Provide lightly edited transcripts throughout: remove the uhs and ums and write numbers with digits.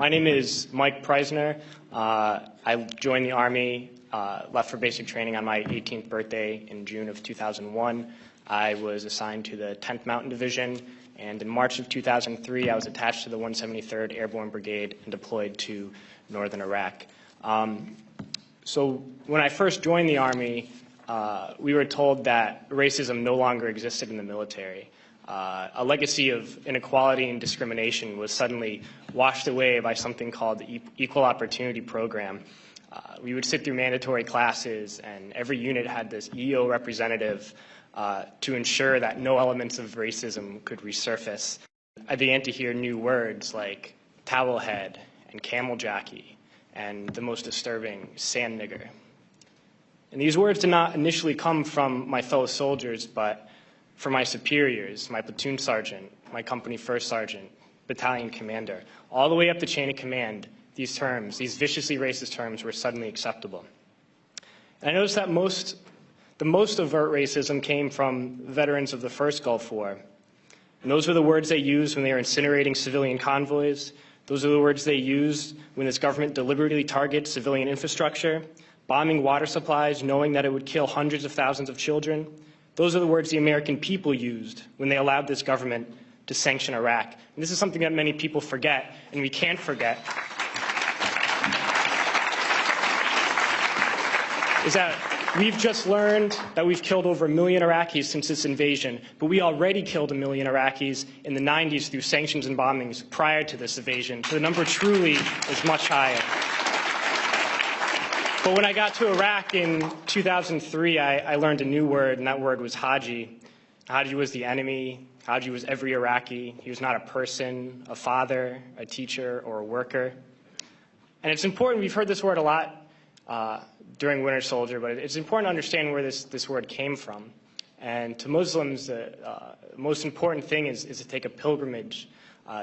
My name is Mike Preisner. I joined the Army, left for basic training on my 18th birthday in June of 2001. I was assigned to the 10th Mountain Division, and in March of 2003, I was attached to the 173rd Airborne Brigade and deployed to northern Iraq. So when I first joined the Army, we were told that racism no longer existed in the military. A legacy of inequality and discrimination was suddenly washed away by something called the Equal Opportunity Program. We would sit through mandatory classes, and every unit had this EO representative to ensure that no elements of racism could resurface. I began to hear new words like towel head and camel jockey, and the most disturbing, sand nigger. And these words did not initially come from my fellow soldiers, but from my superiors, my platoon sergeant, my company first sergeant, battalion commander. All the way up the chain of command, these terms, these viciously racist terms, were suddenly acceptable. And I noticed that the most overt racism came from veterans of the first Gulf War. And those were the words they used when they were incinerating civilian convoys. Those are the words they used when this government deliberately targets civilian infrastructure, bombing water supplies, knowing that it would kill hundreds of thousands of children. Those are the words the American people used when they allowed this government to sanction Iraq. And this is something that many people forget, and we can't forget, is that we've just learned that we've killed over 1 million Iraqis since this invasion, but we already killed 1 million Iraqis in the 90s through sanctions and bombings prior to this invasion. So the number truly is much higher. But when I got to Iraq in 2003, I learned a new word, and that word was Haji. Haji was the enemy. Haji was every Iraqi. He was not a person, a father, a teacher, or a worker. And it's important, we've heard this word a lot during Winter Soldier, but it's important to understand where this word came from. And to Muslims, the most important thing is to take a pilgrimage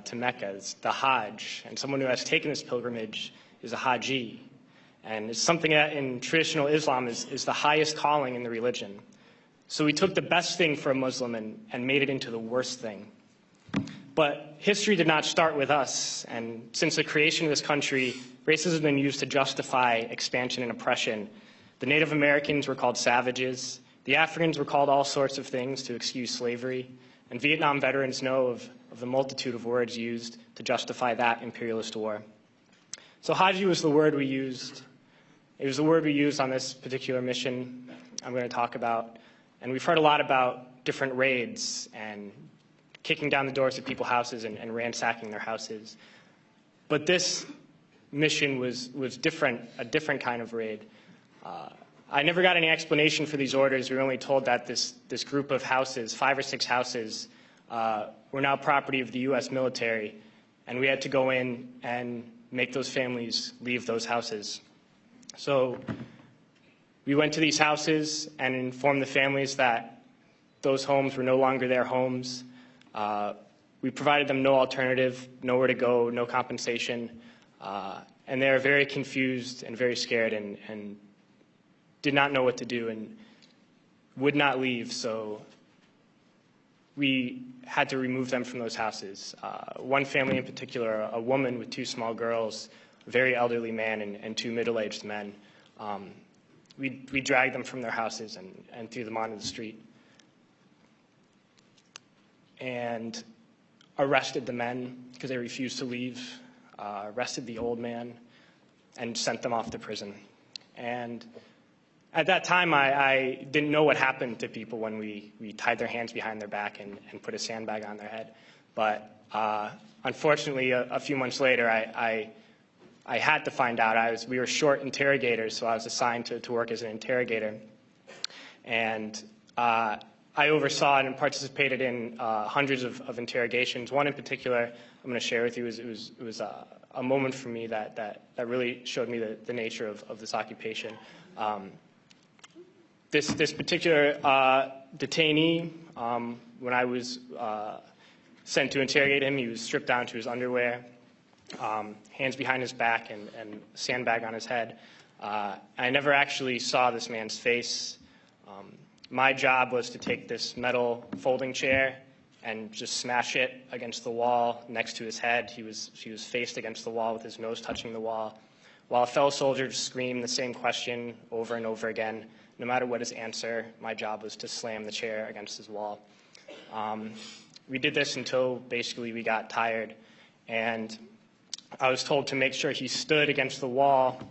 to Mecca. It's the Hajj. And someone who has taken this pilgrimage is a Haji. And it's something that in traditional Islam is the highest calling in the religion. So we took the best thing for a Muslim and made it into the worst thing. But history did not start with us. And since the creation of this country, racism has been used to justify expansion and oppression. The Native Americans were called savages. The Africans were called all sorts of things to excuse slavery. And Vietnam veterans know of the multitude of words used to justify that imperialist war. So Haji was the word we used. It was the word we used on this particular mission I'm going to talk about. And we've heard a lot about different raids and kicking down the doors of people's houses and ransacking their houses. But this mission was different, a different kind of raid. I never got any explanation for these orders. We were only told that this group of houses, 5 or 6 houses, were now property of the U.S. military, and we had to go in and make those families leave those houses. So we went to these houses and informed the families that those homes were no longer their homes. We provided them no alternative, nowhere to go, no compensation. And they were very confused and very scared and did not know what to do and would not leave. So we had to remove them from those houses. One family in particular, a woman with 2 small girls, a very elderly man and 2 middle-aged men. We dragged them from their houses and threw them onto the street and arrested the men because they refused to leave, arrested the old man, and sent them off to prison. And at that time, I didn't know what happened to people when we tied their hands behind their back and put a sandbag on their head. But unfortunately, a few months later, I had to find out. We were short interrogators, so I was assigned to work as an interrogator. And I oversaw and participated in hundreds of interrogations. One in particular I'm going to share with you. It was a moment for me that really showed me the nature of this occupation. This particular detainee, when I was sent to interrogate him, he was stripped down to his underwear, hands behind his back, and a sandbag on his head. I never actually saw this man's face. My job was to take this metal folding chair and just smash it against the wall next to his head. He was faced against the wall with his nose touching the wall, while a fellow soldier just screamed the same question over and over again. No matter what his answer, my job was to slam the chair against his wall. We did this until basically we got tired, and I was told to make sure he stood against the wall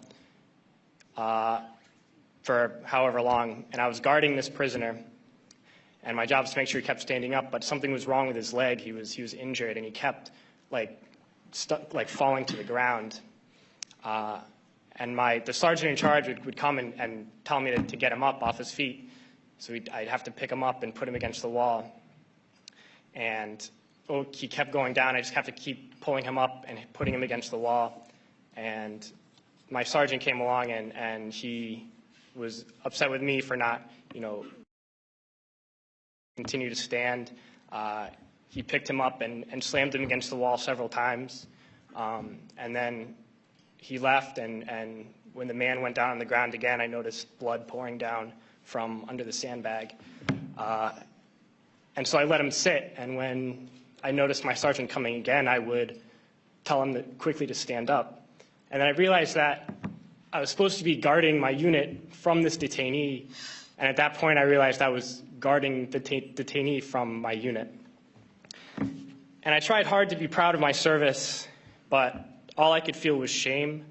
for however long, and I was guarding this prisoner, and my job was to make sure he kept standing up, but something was wrong with his leg. He was injured, and he kept falling to the ground. And the sergeant in charge would come and tell me to get him up off his feet. So I'd have to pick him up and put him against the wall. And he kept going down. I just have to keep pulling him up and putting him against the wall. And my sergeant came along, and he was upset with me for not, continue to stand. He picked him up and slammed him against the wall several times. And then he left, and when the man went down on the ground again, I noticed blood pouring down from under the sandbag. And so I let him sit, and when I noticed my sergeant coming again, I would tell him quickly to stand up. And then I realized that I was supposed to be guarding my unit from this detainee, and at that point I realized I was guarding the detainee from my unit. And I tried hard to be proud of my service, but all I could feel was shame,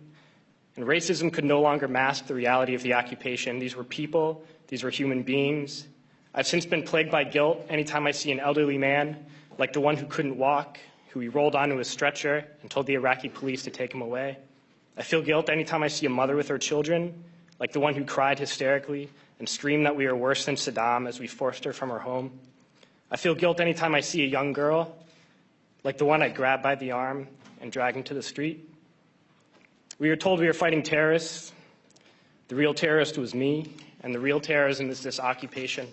and racism could no longer mask the reality of the occupation. These were people, these were human beings. I've since been plagued by guilt anytime I see an elderly man, like the one who couldn't walk, who we rolled onto a stretcher and told the Iraqi police to take him away. I feel guilt anytime I see a mother with her children, like the one who cried hysterically and screamed that we are worse than Saddam as we forced her from her home. I feel guilt anytime I see a young girl, like the one I grabbed by the arm and dragged into the street. We were told we were fighting terrorists. The real terrorist was me, and the real terrorism is this occupation.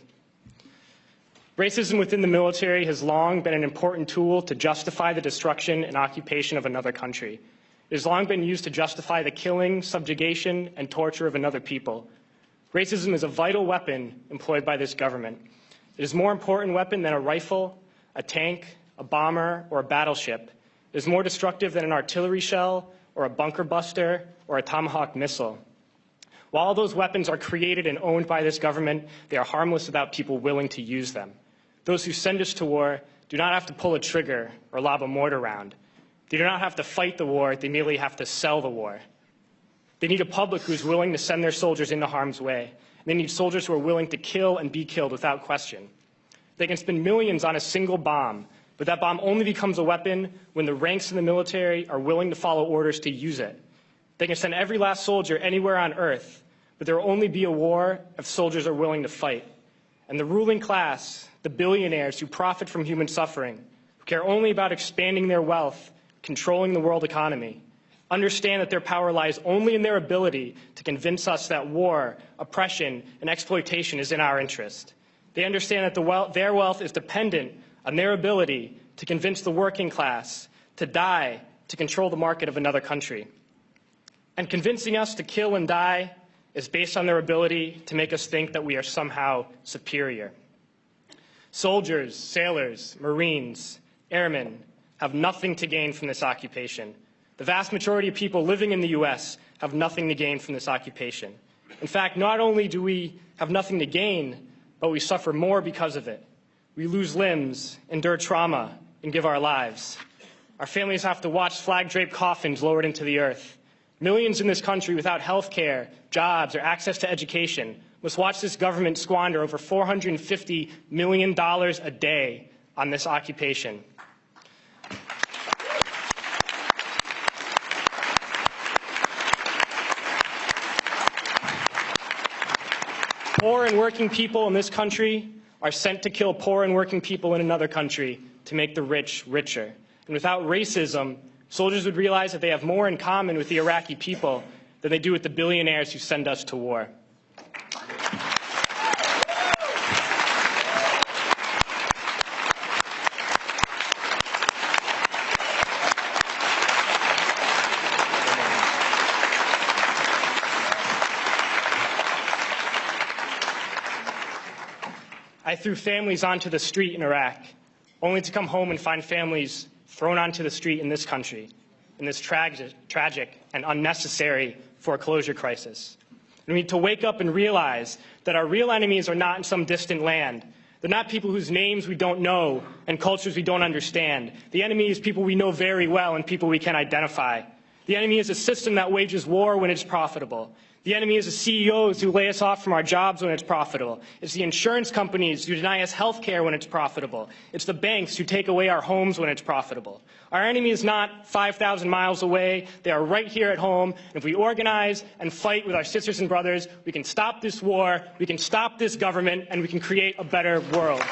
Racism within the military has long been an important tool to justify the destruction and occupation of another country. It has long been used to justify the killing, subjugation, and torture of another people. Racism is a vital weapon employed by this government. It is a more important weapon than a rifle, a tank, a bomber, or a battleship. It is more destructive than an artillery shell, or a bunker buster, or a Tomahawk missile. While all those weapons are created and owned by this government, they are harmless without people willing to use them. Those who send us to war do not have to pull a trigger or lob a mortar round. They do not have to fight the war, they merely have to sell the war. They need a public who is willing to send their soldiers into harm's way. They need soldiers who are willing to kill and be killed without question. They can spend millions on a single bomb, but that bomb only becomes a weapon when the ranks in the military are willing to follow orders to use it. They can send every last soldier anywhere on earth, but there will only be a war if soldiers are willing to fight. And the ruling class, the billionaires who profit from human suffering, who care only about expanding their wealth, controlling the world economy, understand that their power lies only in their ability to convince us that war, oppression, and exploitation is in our interest. They understand that their wealth is dependent on their ability to convince the working class to die to control the market of another country. And convincing us to kill and die is based on their ability to make us think that we are somehow superior. Soldiers, sailors, Marines, airmen have nothing to gain from this occupation. The vast majority of people living in the U.S. have nothing to gain from this occupation. In fact, not only do we have nothing to gain, but we suffer more because of it. We lose limbs, endure trauma, and give our lives. Our families have to watch flag-draped coffins lowered into the earth. Millions in this country without health care, jobs, or access to education must watch this government squander over $450 million a day on this occupation. Poor and working people in this country are sent to kill poor and working people in another country to make the rich richer. And without racism, soldiers would realize that they have more in common with the Iraqi people than they do with the billionaires who send us to war. I threw families onto the street in Iraq. only to come home and find families thrown onto the street in this country, in this tragic and unnecessary foreclosure crisis. We need to wake up and realize that our real enemies are not in some distant land. They're not people whose names we don't know and cultures we don't understand. The enemy is people we know very well and people we can identify. The enemy is a system that wages war when it's profitable. The enemy is the CEOs who lay us off from our jobs when it's profitable. It's the insurance companies who deny us health care when it's profitable. It's the banks who take away our homes when it's profitable. Our enemy is not 5,000 miles away. They are right here at home. And if we organize and fight with our sisters and brothers, we can stop this war, we can stop this government, and we can create a better world.